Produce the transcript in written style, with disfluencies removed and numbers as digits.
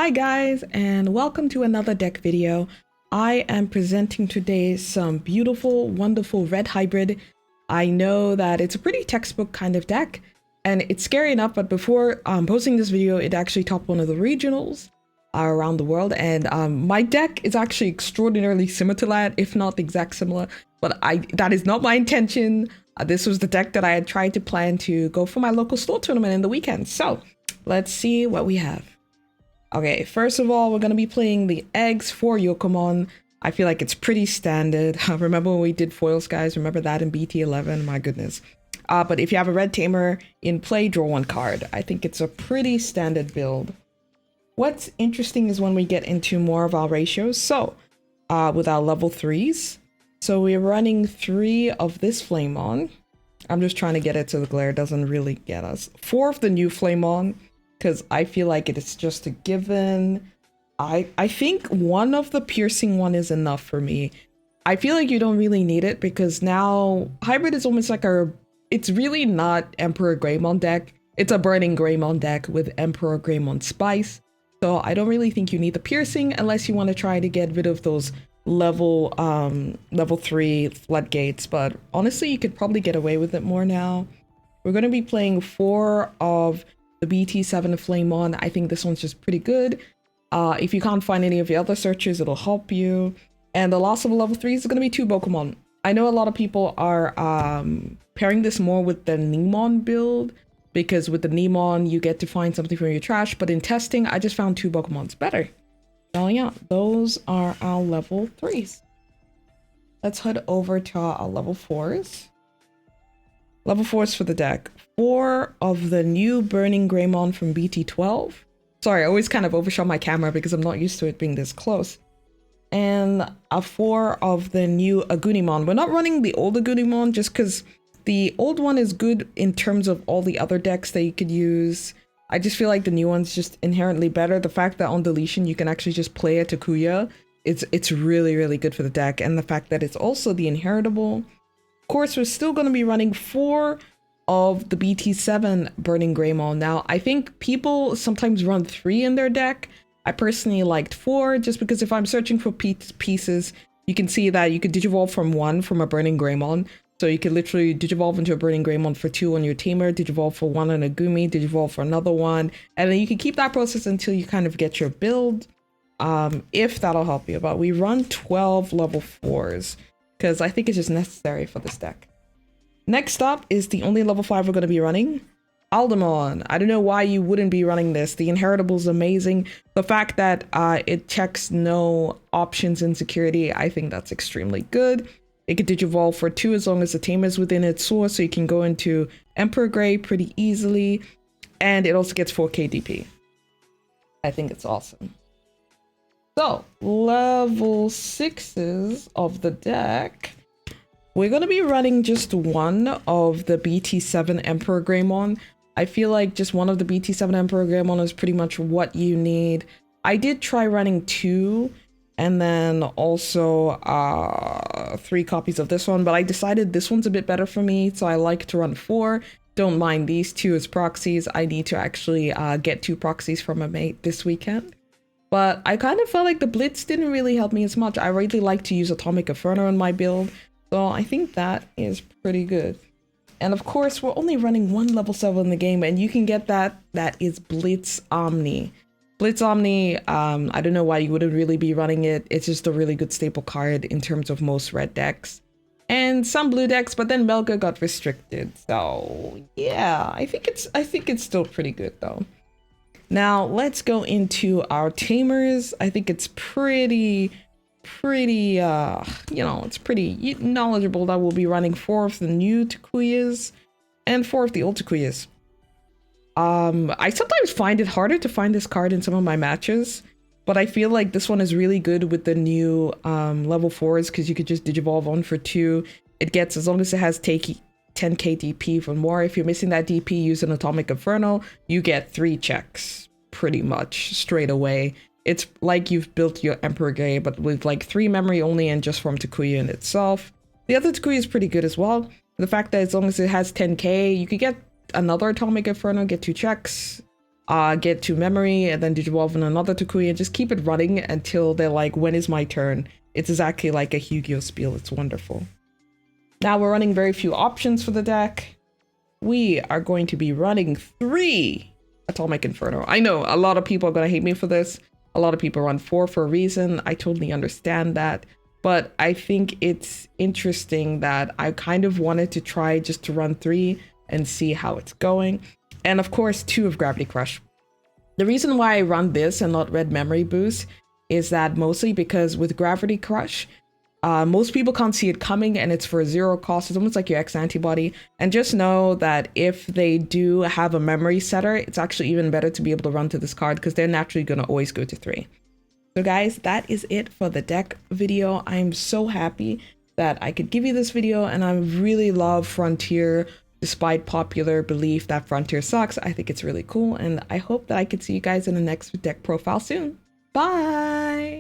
Hi guys, and welcome to another deck video. I am presenting today some beautiful, wonderful red hybrid. I know that it's a pretty textbook kind of deck, and it's scary enough, but before posting this video, it actually topped one of the regionals around the world, and my deck is actually extraordinarily similar to that, if not exact similar, but that is not my intention. This was the deck that I had tried to plan to go for my local store tournament in the weekend, so let's see what we have. Okay, first of all, we're going to be playing the eggs for Yokomon. I feel like it's pretty standard. Remember when we did foils, guys? Remember that in BT11? My goodness. But if you have a red tamer in play, draw one card. I think it's a pretty standard build. What's interesting is when we get into more of our ratios. So, with our level 3s. So we're running 3 of this Flamon. I'm just trying to get it so the glare doesn't really get us. 4 of the new Flamon, because I feel like it is just a given. I think one of the piercing one is enough for me. I feel like you don't really need it because now hybrid is almost like it's really not Emperor Greymon deck. It's a Burning Greymon deck with Emperor Greymon Spice. So I don't really think you need the piercing unless you want to try to get rid of those level 3 floodgates. But honestly, you could probably get away with it more now. We're going to be playing 4 of the BT7 Flamon. I think this one's just pretty good. If you can't find any of the other searches, it'll help you. And the last of level 3 is going to be 2 Pokemon. I know a lot of people are pairing this more with the Nemon build, because with the Nemon, you get to find something from your trash. But in testing, I just found 2 Pokemons better. So yeah, those are our level 3s. Let's head over to our level 4s. Level 4s for the deck. 4 of the new Burning Greymon from BT12. Sorry, I always kind of overshot my camera because I'm not used to it being this close. And 4 of the new Agunimon. We're not running the old Agunimon just because the old one is good in terms of all the other decks that you could use. I just feel like the new one's just inherently better. The fact that on deletion you can actually just play a Takuya, it's really, really good for the deck. And the fact that it's also the inheritable. Of course, we're still going to be running 4 of the BT7 Burning Greymon. Now, I think people sometimes run 3 in their deck. I personally liked 4 just because if I'm searching for pieces, you can see that you could digivolve from 1 from a Burning Greymon. So you could literally digivolve into a Burning Greymon for 2 on your tamer, digivolve for 1 on a Gumi, digivolve for another one, and then you can keep that process until you kind of get your build, if that'll help you. But we run 12 level 4s because I think it's just necessary for this deck. Next up is the only level 5 we're going to be running, Aldemon. I don't know why you wouldn't be running this. The inheritable is amazing. The fact that it checks no options in security, I think that's extremely good. It can digivolve for 2 as long as the tamer is within its source, so you can go into Emperor Grey pretty easily. And it also gets 4k DP. I think it's awesome. So, level 6s of the deck. We're going to be running just 1 of the BT7 Emperor Greymon. I feel like just 1 of the BT7 Emperor Greymon is pretty much what you need. I did try running 2 and then also 3 copies of this one, but I decided this one's a bit better for me, so I like to run 4. Don't mind these 2 as proxies. I need to actually get 2 proxies from a mate this weekend. But I kind of felt like the BLITZ didn't really help me as much. I really like to use Atomic Inferno in my build. So I think that is pretty good. And of course, we're only running 1 level 7 in the game, and you can get that. That is BLITZ Omni. BLITZ Omni, I don't know why you wouldn't really be running it. It's just a really good staple card in terms of most red decks. And some blue decks, but then Melga got restricted. So yeah, I think it's still pretty good though. Now let's go into our tamers. I think it's pretty it's pretty knowledgeable that we'll be running 4 of the new Takuyas and 4 of the old Takuyas. I sometimes find it harder to find this card in some of my matches, but I feel like this one is really good with the new level 4s because you could just digivolve on for 2. It gets, as long as it has 10k DP for more. If you're missing that DP, use an Atomic Inferno, you get 3 checks pretty much straight away. It's like you've built your Emperor Grey, but with like 3 memory only and just from Takuya in itself. The other Takuya is pretty good as well. The fact that as long as it has 10k, you could get another Atomic Inferno, get 2 checks. get to memory, and then Digivolve in another Tukui, and just keep it running until they're like, when is my turn? It's exactly like a Yu-Gi-Oh spiel. It's wonderful. Now we're running very few options for the deck. We are going to be running 3 Atomic Inferno. I know a lot of people are going to hate me for this. A lot of people run 4 for a reason. I totally understand that. But I think it's interesting that I kind of wanted to try just to run 3 and see how it's going. And of course, 2 of Gravity Crush. The reason why I run this and not Red Memory Boost is that mostly because with Gravity Crush, most people can't see it coming, and it's for a 0 cost. It's almost like your X antibody. And just know that if they do have a memory setter, it's actually even better to be able to run to this card because they're naturally going to always go to 3. So guys, that is it for the deck video. I'm so happy that I could give you this video, and I really love Frontier. Despite popular belief that Frontier sucks, I think it's really cool, and I hope that I can see you guys in the next deck profile soon. Bye!